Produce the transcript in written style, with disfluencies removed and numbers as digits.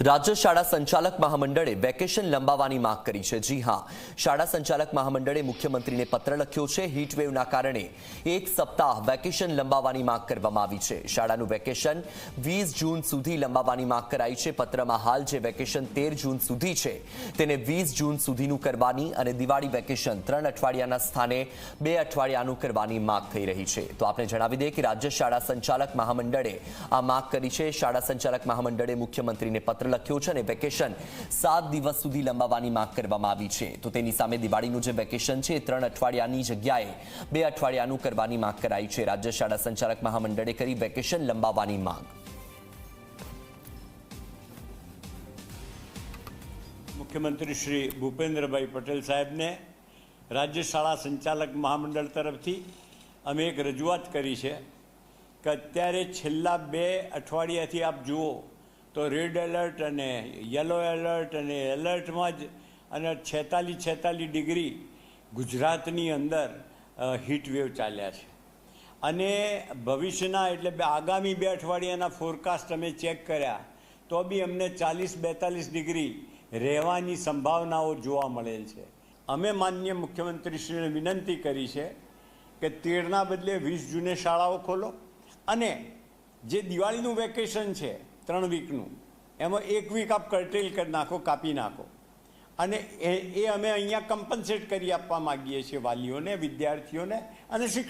राज्य शाळा संचालक महामंडळे वेकेशन लंबावવાની માંગ કરી છે। જી હા, શાળા સંચાલક મહામંડળે મુખ્યમંત્રીને પત્ર લખ્યો છે। હીટ વેવના કારણે એક સપ્તાહ વેકેશન લંબાવવાની માંગ કરવામાં આવી છે। શાળાનું વેકેશન 20 જૂન સુધી લંબાવવાની માંગ કરાઈ છે। પત્રમાં હાલ જે વેકેશન 13 જૂન સુધી છે તેને 20 જૂન સુધીનું કરવાની અને દિવાળી વેકેશન 3 અઠવાડિયાના સ્થાને 2 અઠવાડિયાનું કરવાની માંગ થઈ રહી છે। તો આપણે જણાવી દઈએ કે રાજ્ય શાળા સંચાલક મહામંડળે આ માંગ કરી છે। શાળા સંચાલક મહામંડળે મુખ્યમંત્રીને પત્ર લખ્યો છે અને વેકેશન 7 દિવસ સુધી લંબાવવાની માંગ કરવામાં આવી છે। તો તેની સામે દિવાળીનું જે વેકેશન છે 3 અઠવાડિયાની જગ્યાએ 2 અઠવાડિયાનું કરવાની માંગ કરાઈ છે। રાજ્ય શાળા સંચાલક મહામંડળે કરી વેકેશન લંબાવવાની માંગ। मुख्यमंत्री श्री भूपेन्द्रभाई पटेल साहेब ने राज्य शाला संचालक महामंडल तरफथी अमे एक रजूआत करी है कि अत्यारे छेल्ला 2 अठवाडियाथी आप जुओ तो रेड एलर्ट अने येलो एलर्ट अने एलर्टमां ज अने 46 डिग्री गुजरातनी अंदर हीट वेव चाल्या छे अने भविष्यना एटले आगामी 2 अठवाडियाना फोरकास्ट अमे चेक कर्या तो बी अमने 40-42 डिग्री રહેવાની સંભાવનાઓ જોવા મળેલ છે। અમે માનનીય મુખ્યમંત્રીશ્રીને વિનંતી કરી છે કે 13ના બદલે 20 જૂને શાળાઓ ખોલો અને જે દિવાળીનું વેકેશન છે 3 વીકનું એમાં 1 વીક આપ કર્ટેલ કરી નાખો, કાપી નાખો અને એ અમે અહીંયા કમ્પન્સેટ કરી આપવા માગીએ છીએ વાલીઓને, વિદ્યાર્થીઓને અને શિક્ષક